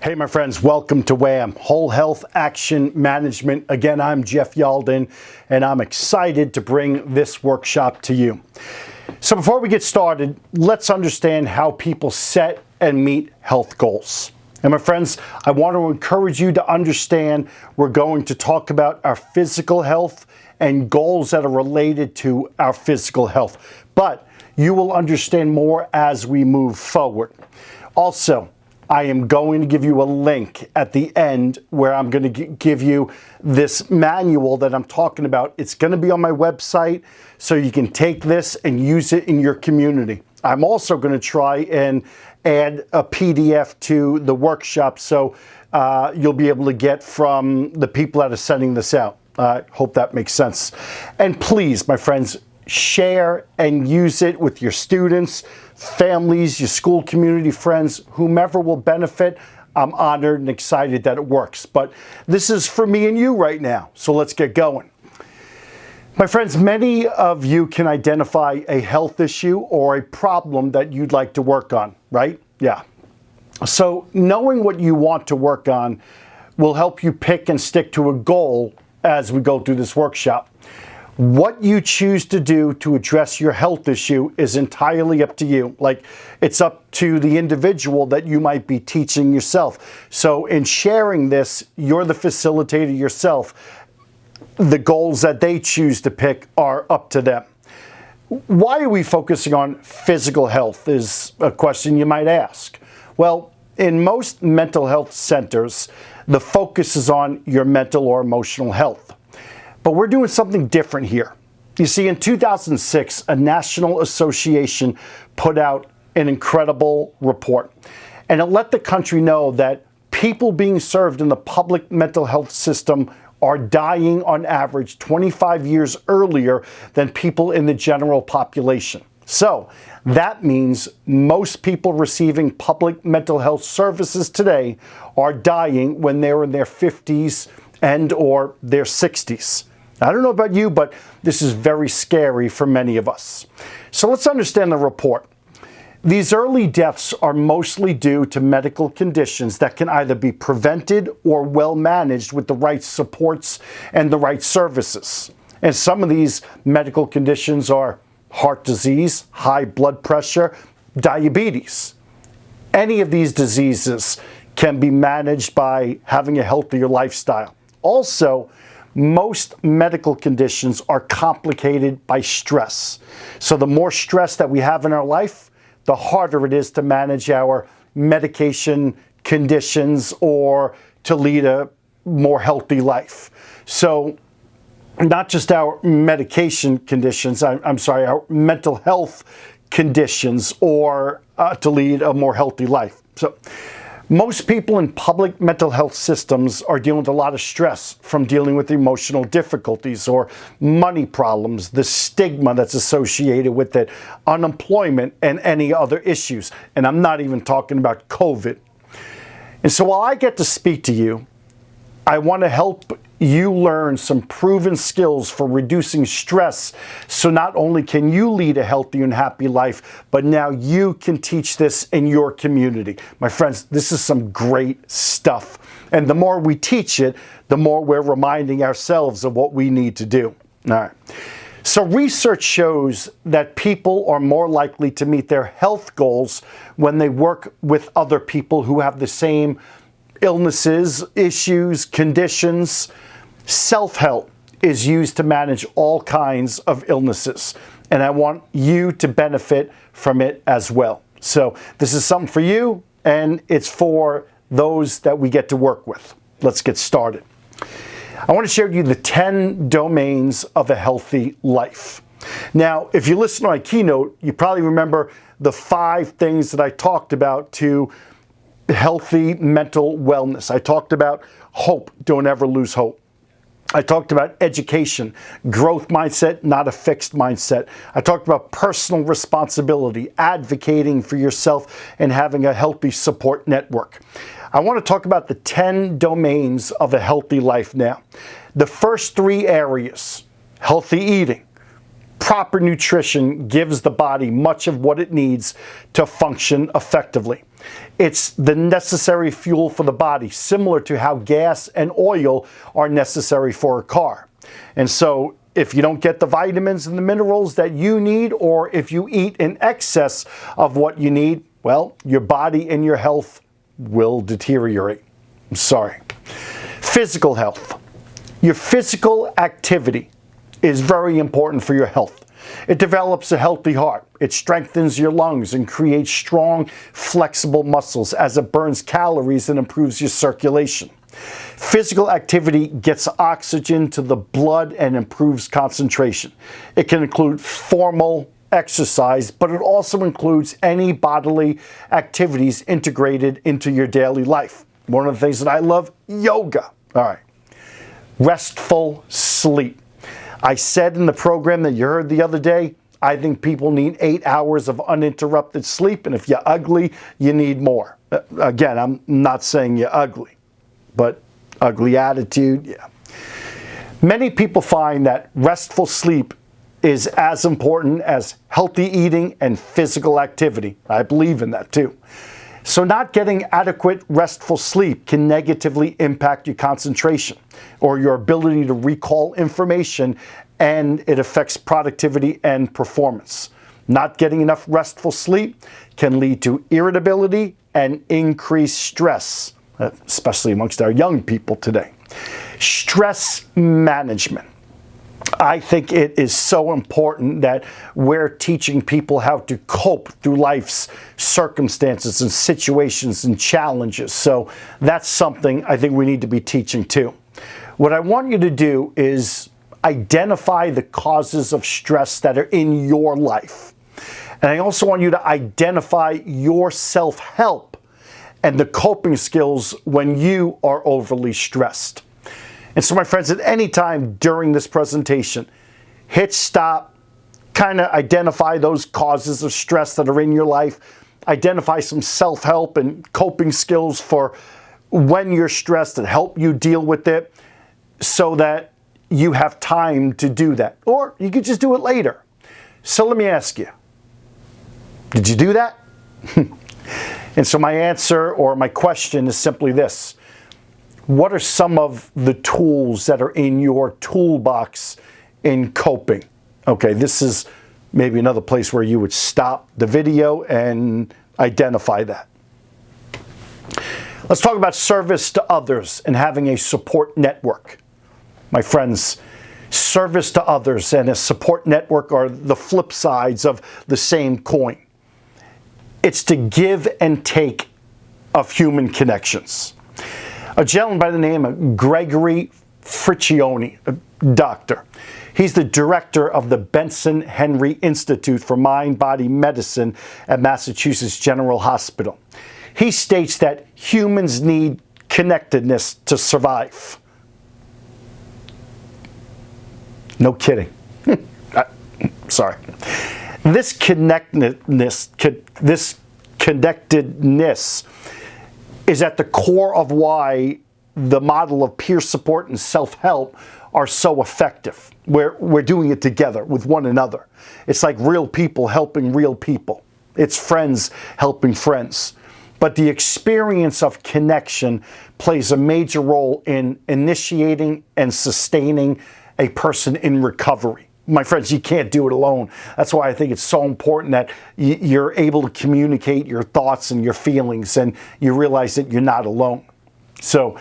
Hey, my friends, welcome to WHAM, Whole Health Action Management. Again, I'm Jeff Yalden, and I'm excited to bring this workshop to you. So before we get started, let's understand how people set and meet health goals. And my friends, I want to encourage you to understand we're going to talk about our physical health and goals that are related to our physical health. But you will understand more as we move forward. Also, I am going to give you a link at the end where I'm going to give you this manual that I'm talking about. It's going to be on my website, so you can take this and use it in your community. I'm also going to try and add a PDF to the workshop, so you'll be able to get from the people that are sending this out. I hope that makes sense. And please, my friends, share and use it with your students, families, your school community friends, whomever will benefit. I'm honored and excited that it works. But this is for me and you right now, so let's get going. My friends, many of you can identify a health issue or a problem that you'd like to work on, right? Yeah. So knowing what you want to work on will help you pick and stick to a goal as we go through this workshop. What you choose to do to address your health issue is entirely up to you. Like, it's up to the individual that you might be teaching yourself. So in sharing this, you're the facilitator yourself. The goals that they choose to pick are up to them. Why are we focusing on physical health is a question you might ask. Well, in most mental health centers, the focus is on your mental or emotional health. But we're doing something different here. You see, in 2006, a national association put out an incredible report, and it let the country know that people being served in the public mental health system are dying on average 25 years earlier than people in the general population. So that means most people receiving public mental health services today are dying when they're in their 50s and or their 60s. I don't know about you, but this is very scary for many of us. So let's understand the report. These early deaths are mostly due to medical conditions that can either be prevented or well managed with the right supports and the right services. And some of these medical conditions are heart disease, high blood pressure, diabetes. Any of these diseases can be managed by having a healthier lifestyle. Also, most medical conditions are complicated by stress. So the more stress that we have in our life, the harder it is to manage our medication conditions or to lead a more healthy life. So not just our medication conditions, our mental health conditions or to lead a more healthy life. So most people in public mental health systems are dealing with a lot of stress from dealing with emotional difficulties or money problems, the stigma that's associated with it, unemployment, and any other issues. And I'm not even talking about COVID. And so while I get to speak to you, I want to help you learn some proven skills for reducing stress, so not only can you lead a healthy and happy life, but now you can teach this in your community. My friends, this is some great stuff. And the more we teach it, the more we're reminding ourselves of what we need to do. All right. So research shows that people are more likely to meet their health goals when they work with other people who have the same illnesses, issues, conditions. Self-help is used to manage all kinds of illnesses, and I want you to benefit from it as well. So this is something for you, and it's for those that we get to work with. Let's get started. I want to share with you the 10 domains of a healthy life. Now, if you listen to my keynote, you probably remember the 5 things that I talked about to healthy mental wellness. I talked about hope. Don't ever lose hope. I talked about education, growth mindset, not a fixed mindset. I talked about personal responsibility, advocating for yourself, and having a healthy support network. I want to talk about the 10 domains of a healthy life now. The first 3 areas: healthy eating. Proper nutrition gives the body much of what it needs to function effectively. It's the necessary fuel for the body, similar to how gas and oil are necessary for a car. And so if you don't get the vitamins and the minerals that you need, or if you eat in excess of what you need, well, your body and your health will deteriorate. I'm sorry. Physical health. Your physical activity is very important for your health. It develops a healthy heart. It strengthens your lungs and creates strong, flexible muscles as it burns calories and improves your circulation. Physical activity gets oxygen to the blood and improves concentration. It can include formal exercise, but it also includes any bodily activities integrated into your daily life. One of the things that I love, yoga. All right. Restful sleep. I said in the program that you heard the other day, I think people need 8 hours of uninterrupted sleep, and if you're ugly, you need more. Again, I'm not saying you're ugly, but ugly attitude, yeah. Many people find that restful sleep is as important as healthy eating and physical activity. I believe in that too. So not getting adequate restful sleep can negatively impact your concentration or your ability to recall information, and it affects productivity and performance. Not getting enough restful sleep can lead to irritability and increased stress, especially amongst our young people today. Stress management. I think it is so important that we're teaching people how to cope through life's circumstances and situations and challenges. So that's something I think we need to be teaching too. What I want you to do is identify the causes of stress that are in your life. And I also want you to identify your self-help and the coping skills when you are overly stressed. And so, my friends, at any time during this presentation, hit stop, kind of identify those causes of stress that are in your life, identify some self-help and coping skills for when you're stressed and help you deal with it so that you have time to do that. Or you could just do it later. So let me ask you, did you do that? And so my answer or my question is simply this. What are some of the tools that are in your toolbox in coping? Okay, this is maybe another place where you would stop the video and identify that. Let's talk about service to others and having a support network. My friends, service to others and a support network are the flip sides of the same coin. It's to give and take of human connections. A gentleman by the name of Gregory Friccioni, a doctor. He's the director of the Benson Henry Institute for Mind-Body Medicine at Massachusetts General Hospital. He states that humans need connectedness to survive. No kidding. Sorry. This connectedness is at the core of why the model of peer support and self-help are so effective. We're doing it together with one another. It's like real people helping real people. It's friends helping friends. But the experience of connection plays a major role in initiating and sustaining a person in recovery. My friends, you can't do it alone. That's why I think it's so important that you're able to communicate your thoughts and your feelings, and you realize that you're not alone. So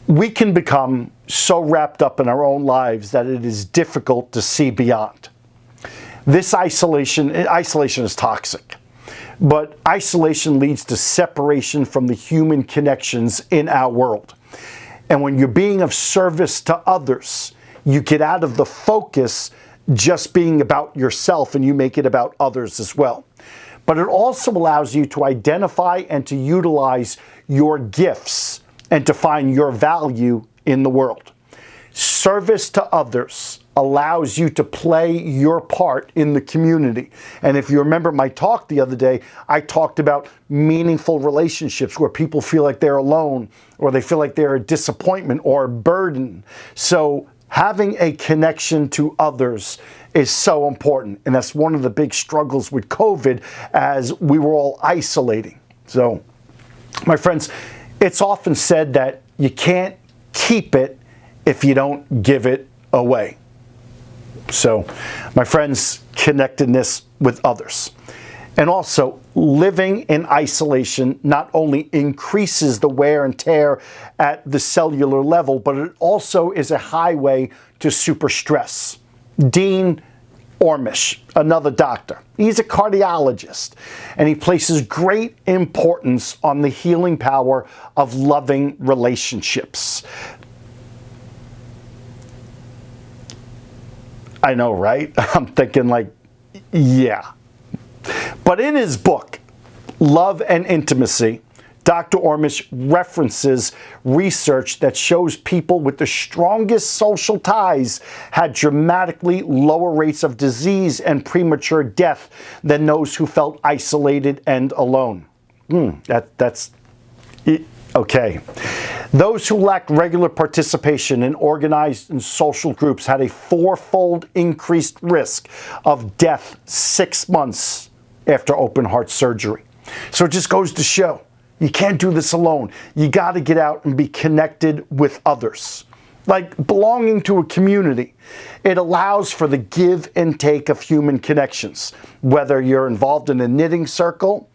we can become so wrapped up in our own lives that it is difficult to see beyond. This isolation is toxic, but isolation leads to separation from the human connections in our world. And when you're being of service to others, you get out of the focus just being about yourself and you make it about others as well. But it also allows you to identify and to utilize your gifts and to find your value in the world. Service to others allows you to play your part in the community. And if you remember my talk the other day, I talked about meaningful relationships where people feel like they're alone or they feel like they're a disappointment or a burden. So having a connection to others is so important. And that's one of the big struggles with COVID as we were all isolating. So My friends, it's often said that you can't keep it if you don't give it away. So, my friends, connectedness with others. And also, living in isolation not only increases the wear and tear at the cellular level, but it also is a highway to super stress. Dean Ornish, another doctor, he's a cardiologist, and he places great importance on the healing power of loving relationships. I know, right? I'm thinking like, yeah. But in his book, Love and Intimacy, Dr. Ornish references research that shows people with the strongest social ties had dramatically lower rates of disease and premature death than those who felt isolated and alone. That's okay. Those who lacked regular participation in organized and social groups had a fourfold increased risk of death 6 months after open heart surgery. So it just goes to show, you can't do this alone. You got to get out and be connected with others. Like belonging to a community, it allows for the give and take of human connections. Whether you're involved in a knitting circle,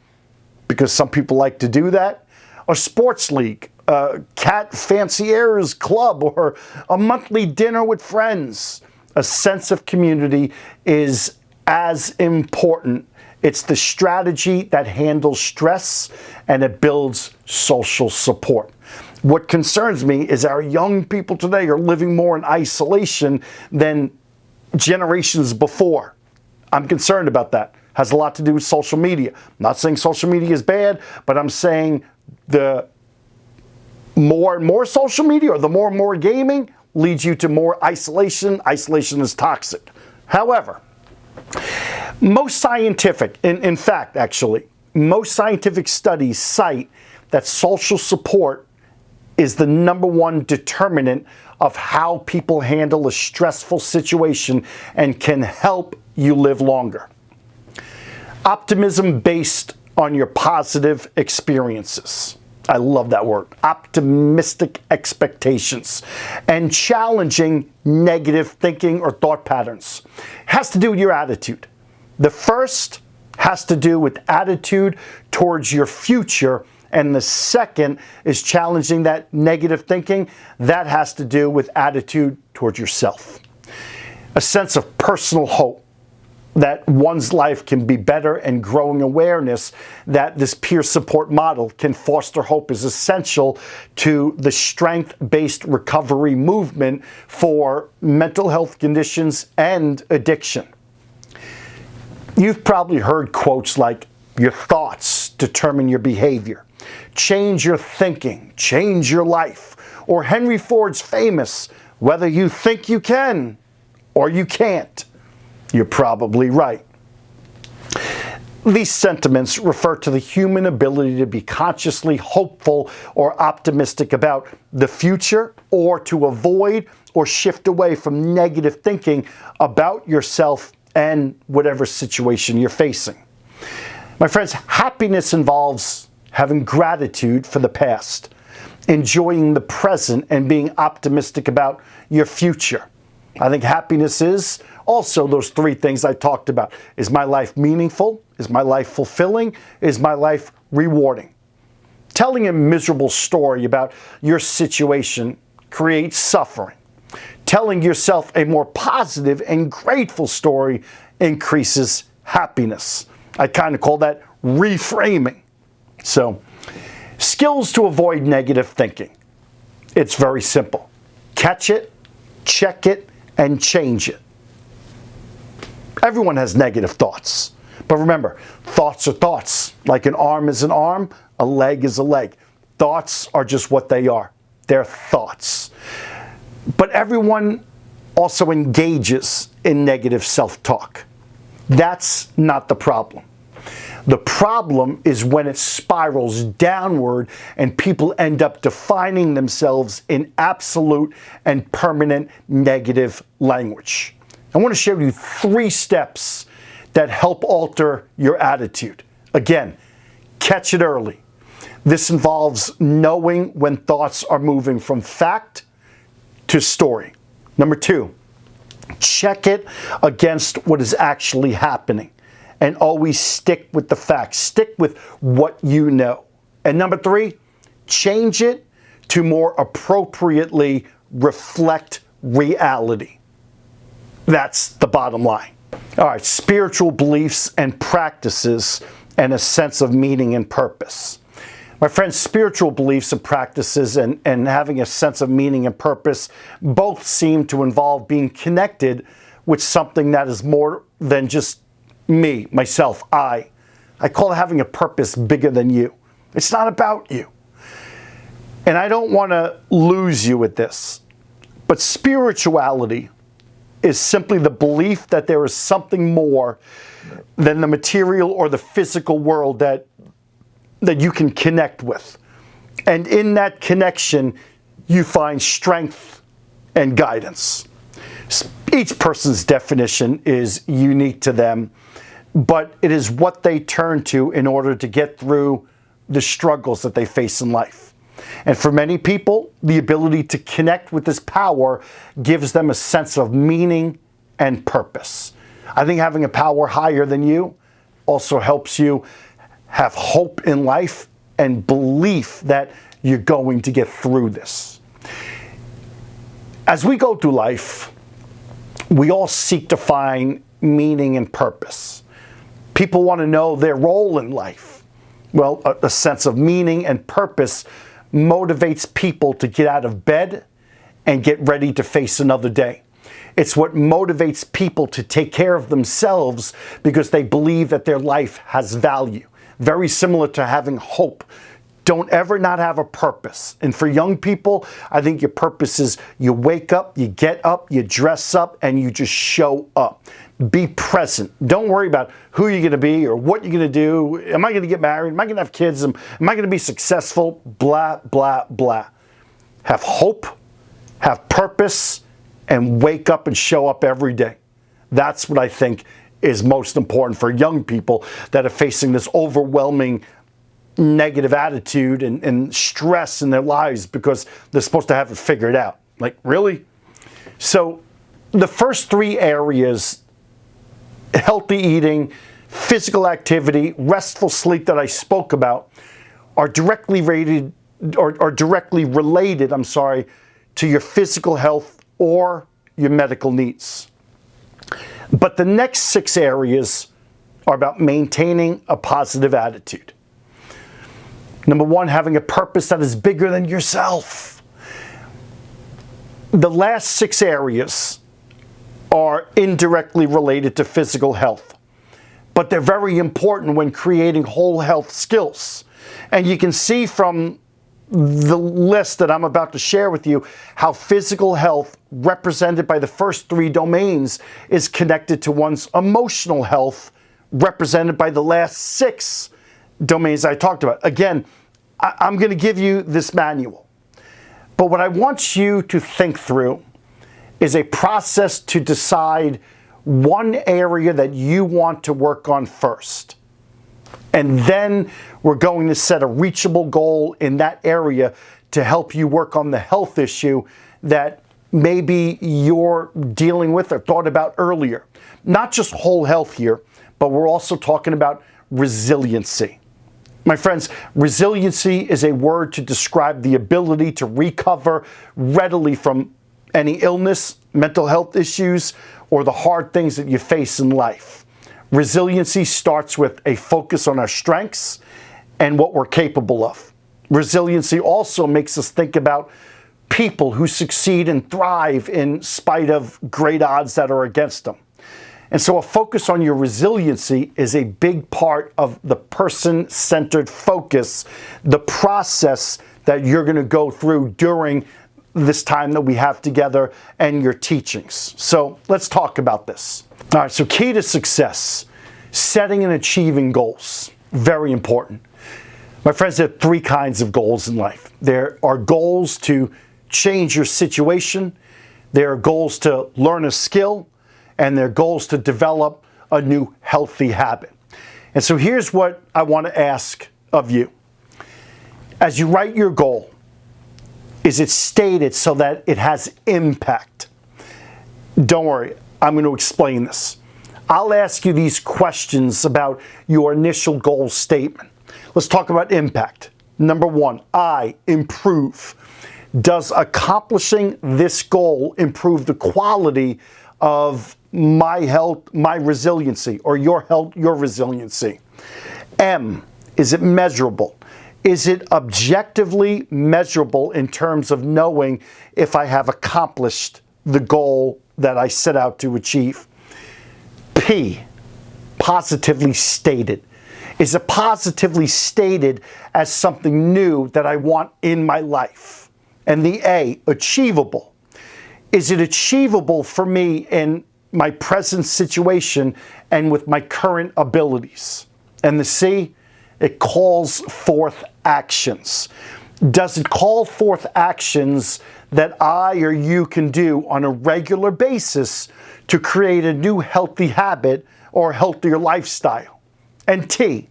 because some people like to do that, a sports league, a cat fancier's club, or a monthly dinner with friends. A sense of community is as important. It's the strategy that handles stress and it builds social support. What concerns me is our young people today are living more in isolation than generations before. I'm concerned about that. Has a lot to do with social media. I'm not saying social media is bad, but I'm saying the more and more social media or the more and more gaming leads you to more isolation. Isolation is toxic. However, most scientific, in fact, actually, most scientific studies cite that social support is the #1 determinant of how people handle a stressful situation and can help you live longer. Optimism based on your positive experiences. I love that word. Optimistic expectations. And challenging negative thinking or thought patterns. It has to do with your attitude. The first has to do with attitude towards your future, and the second is challenging that negative thinking. That has to do with attitude towards yourself. A sense of personal hope that one's life can be better and growing awareness that this peer support model can foster hope is essential to the strength-based recovery movement for mental health conditions and addiction. You've probably heard quotes like, your thoughts determine your behavior. Change your thinking, change your life. Or Henry Ford's famous, whether you think you can or you can't. You're probably right. These sentiments refer to the human ability to be consciously hopeful or optimistic about the future, or to avoid or shift away from negative thinking about yourself and whatever situation you're facing. My friends, happiness involves having gratitude for the past, enjoying the present, and being optimistic about your future. I think happiness is also those three things I talked about. Is my life meaningful? Is my life fulfilling? Is my life rewarding? Telling a miserable story about your situation creates suffering. Telling yourself a more positive and grateful story increases happiness. I kind of call that reframing. So, skills to avoid negative thinking. It's very simple. Catch it, check it, and change it. Everyone has negative thoughts. But remember, thoughts are thoughts. Like an arm is an arm, a leg is a leg. Thoughts are just what they are. They're thoughts. But everyone also engages in negative self-talk. That's not the problem. The problem is when it spirals downward and people end up defining themselves in absolute and permanent negative language. I want to share with you 3 steps that help alter your attitude. Again, catch it early. This involves knowing when thoughts are moving from fact to story. Number 2, check it against what is actually happening and always stick with the facts. Stick with what you know. And number 3, change it to more appropriately reflect reality. That's the bottom line. All right, spiritual beliefs and practices and a sense of meaning and purpose. My friends, spiritual beliefs and practices and having a sense of meaning and purpose both seem to involve being connected with something that is more than just me, myself, I. I call it having a purpose bigger than you. It's not about you. And I don't want to lose you with this, but spirituality is simply the belief that there is something more than the material or the physical world that you can connect with. And in that connection, you find strength and guidance. Each person's definition is unique to them, but it is what they turn to in order to get through the struggles that they face in life. And for many people, the ability to connect with this power gives them a sense of meaning and purpose. I think having a power higher than you also helps you have hope in life and belief that you're going to get through this. As we go through life, we all seek to find meaning and purpose. People want to know their role in life. Well, a sense of meaning and purpose motivates people to get out of bed and get ready to face another day. It's what motivates people to take care of themselves because they believe that their life has value. Very similar to having hope. Don't ever not have a purpose. And for young people, I think your purpose is you wake up, you get up, you dress up, and you just show up. Be present. Don't worry about who you're going to be or what you're going to do. Am I going to get married? Am I going to have kids? Am I going to be successful? Blah, blah, blah. Have hope, have purpose, and wake up and show up every day. That's what I think is most important for young people that are facing this overwhelming negative attitude and stress in their lives because they're supposed to have it figured out. Like, really? So the first 3 areas, healthy eating, physical activity, restful sleep that I spoke about, are directly related to your physical health or your medical needs. But the next 6 areas are about maintaining a positive attitude. Number 1, having a purpose that is bigger than yourself. The last 6 areas are indirectly related to physical health, but they're very important when creating whole health skills. And you can see from the list that I'm about to share with you how physical health, represented by the first 3 domains, is connected to one's emotional health, represented by the last 6 domains I talked about. Again, I'm going to give you this manual, but what I want you to think through is a process to decide one area that you want to work on first. And then we're going to set a reachable goal in that area to help you work on the health issue that maybe you're dealing with or thought about earlier. Not just whole health here, but we're also talking about resiliency. My friends, resiliency is a word to describe the ability to recover readily from any illness, mental health issues, or the hard things that you face in life. Resiliency starts with a focus on our strengths and what we're capable of. Resiliency also makes us think about people who succeed and thrive in spite of great odds that are against them. And so a focus on your resiliency is a big part of the person-centered focus, the process that you're going to go through during this time that we have together and your teachings. So let's talk about this. All right, so key to success, setting and achieving goals. Very important. My friends, there are 3 kinds of goals in life. There are goals to change your situation, there are goals to learn a skill, and there are goals to develop a new healthy habit. And so here's what I want to ask of you. As you write your goal, is it stated so that it has impact? Don't worry, I'm going to explain this. I'll ask you these questions about your initial goal statement. Let's talk about impact. Number one, I, improve. Does accomplishing this goal improve the quality of my health, my resiliency, or your health, your resiliency? M, is it measurable? Is it objectively measurable in terms of knowing if I have accomplished the goal that I set out to achieve? P, positively stated. Is it positively stated as something new that I want in my life? And the A, achievable. Is it achievable for me in my present situation and with my current abilities? And the C, it calls forth actions. Does it call forth actions that I or you can do on a regular basis to create a new healthy habit or healthier lifestyle? And T,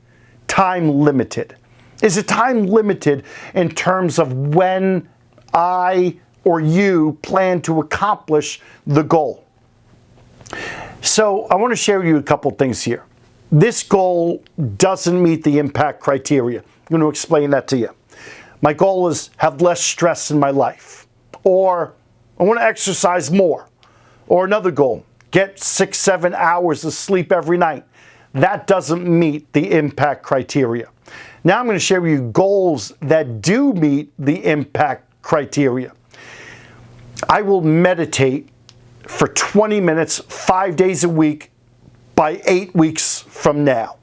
time limited. Is it time limited in terms of when I or you plan to accomplish the goal? So I want to share with you a couple things here. This goal doesn't meet the impact criteria. I'm going to explain that to you. My goal is have less stress in my life, or I want to exercise more, or another goal, get 6-7 hours of sleep every night. That doesn't meet the impact criteria. Now I'm going to share with you goals that do meet the impact criteria. I will meditate for 20 minutes, 5 days a week by 8 weeks from now.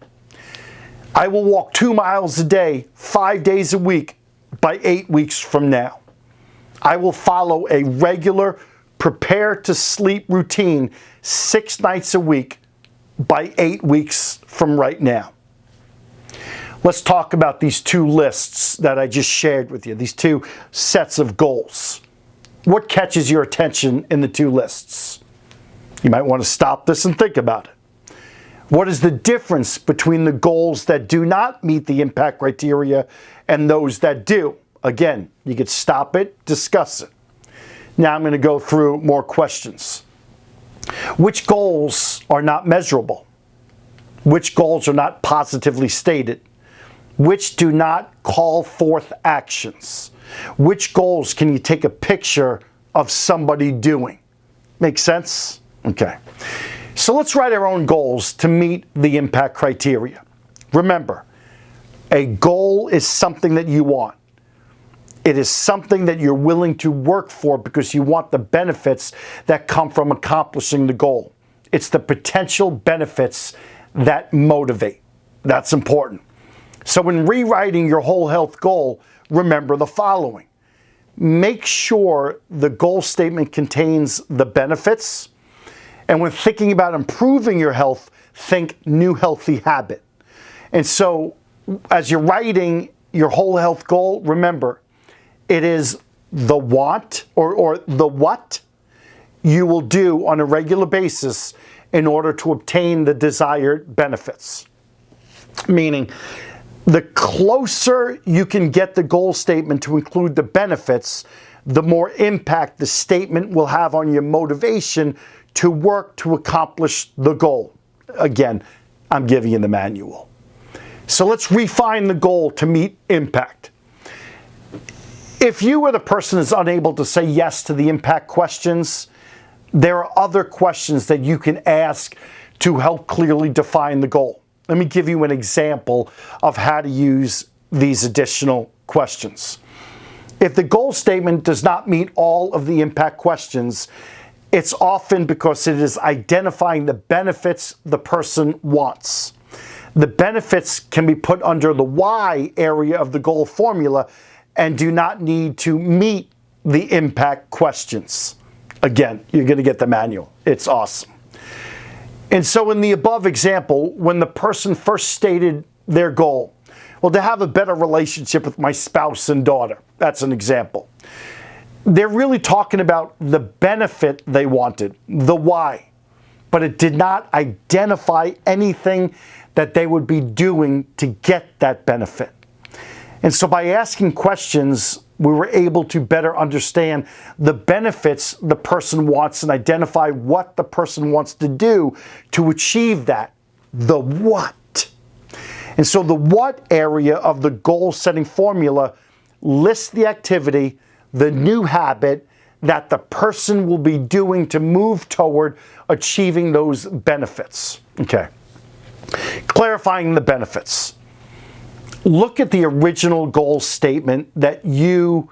I will walk 2 miles a day, 5 days a week by 8 weeks from now. I will follow a regular prepare to sleep routine 6 nights a week by 8 weeks from right now. Let's talk about these two lists that I just shared with you, these two sets of goals. What catches your attention in the two lists? You might want to stop this and think about it. What is the difference between the goals that do not meet the impact criteria and those that do? Again, you could stop it, discuss it. Now I'm going to go through more questions. Which goals are not measurable? Which goals are not positively stated? Which do not call forth actions? Which goals can you take a picture of somebody doing? Make sense? Okay. So let's write our own goals to meet the impact criteria. Remember, a goal is something that you want. It is something that you're willing to work for because you want the benefits that come from accomplishing the goal. It's the potential benefits that motivate. That's important. So when rewriting your whole health goal, remember the following. Make sure the goal statement contains the benefits. And when thinking about improving your health, think new healthy habit. And so as you're writing your whole health goal, remember, it is the want or the what you will do on a regular basis in order to obtain the desired benefits. Meaning, the closer you can get the goal statement to include the benefits, the more impact the statement will have on your motivation to work to accomplish the goal. Again, I'm giving you the manual. So let's refine the goal to meet impact. If you are the person that's unable to say yes to the impact questions, there are other questions that you can ask to help clearly define the goal. Let me give you an example of how to use these additional questions. If the goal statement does not meet all of the impact questions, it's often because it is identifying the benefits the person wants. The benefits can be put under the why area of the goal formula and do not need to meet the impact questions. Again, you're going to get the manual. It's awesome. And so in the above example, when the person first stated their goal, well, to have a better relationship with my spouse and daughter, that's an example. They're really talking about the benefit they wanted, the why, but it did not identify anything that they would be doing to get that benefit. And so by asking questions, we were able to better understand the benefits the person wants and identify what the person wants to do to achieve that, the what. And so the what area of the goal setting formula lists the activity, the new habit that the person will be doing to move toward achieving those benefits. Okay. Clarifying the benefits. Look at the original goal statement that you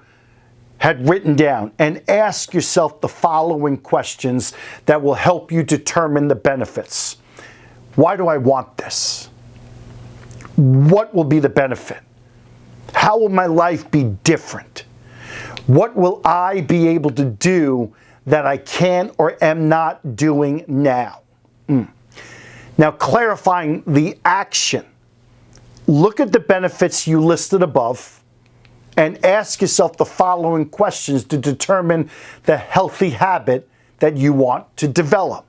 had written down and ask yourself the following questions that will help you determine the benefits. Why do I want this? What will be the benefit? How will my life be different? What will I be able to do that I can or am not doing now? Now, clarifying the action. Look at the benefits you listed above and ask yourself the following questions to determine the healthy habit that you want to develop.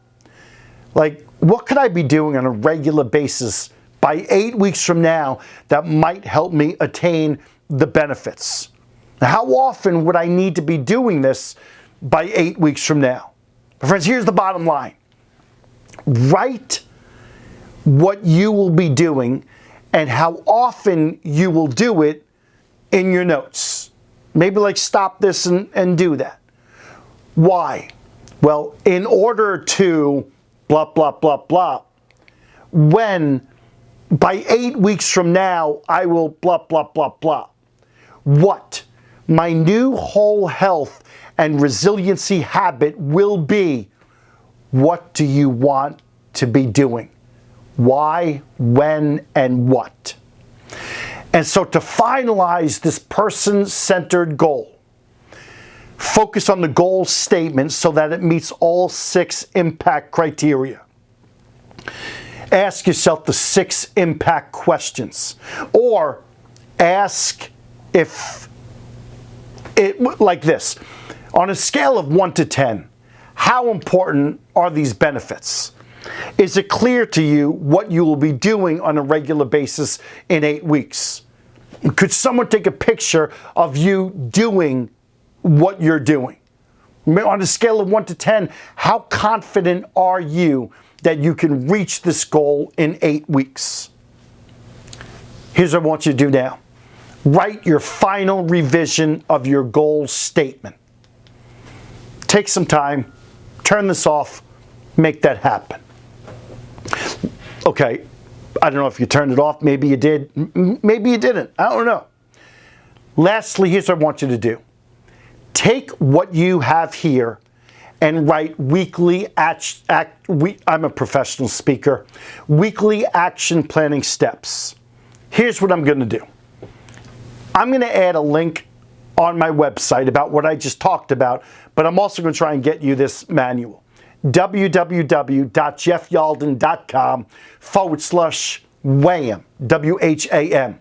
Like, what could I be doing on a regular basis by 8 weeks from now that might help me attain the benefits? How often would I need to be doing this by 8 weeks from now? Friends, here's the bottom line. Write what you will be doing and how often you will do it in your notes. Maybe like stop this and do that. Why? Well, in order to blah, blah, blah, blah, when by 8 weeks from now, I will blah, blah, blah, blah. What? My new whole health and resiliency habit will be, what do you want to be doing? Why, when, and what? And so to finalize this person-centered goal, focus on the goal statement so that it meets all 6 impact criteria. Ask yourself the 6 impact questions, or ask if it like this. On a scale of 1 to 10, how important are these benefits? Is it clear to you what you will be doing on a regular basis in 8 weeks? Could someone take a picture of you doing what you're doing? On a scale of 1 to 10, how confident are you that you can reach this goal in 8 weeks? Here's what I want you to do now. Write your final revision of your goal statement. Take some time, turn this off, make that happen. Okay, I don't know if you turned it off. Maybe you did. Maybe you didn't. I don't know. Lastly, here's what I want you to do. Take what you have here and write weekly I'm a professional speaker. Weekly action planning steps. Here's what I'm going to do. I'm going to add a link on my website about what I just talked about, but I'm also going to try and get you this manual. www.jeffyalden.com/WHAM, WHAM.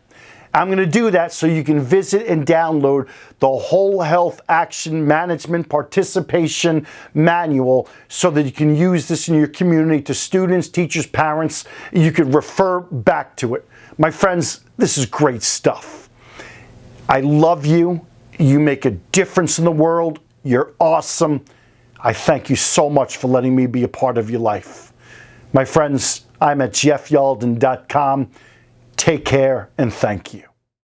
I'm going to do that so you can visit and download the Whole Health Action Management Participation Manual so that you can use this in your community to students, teachers, parents. You can refer back to it. My friends, this is great stuff. I love you. You make a difference in the world. You're awesome. I thank you so much for letting me be a part of your life. My friends, I'm at jeffyalden.com. Take care and thank you.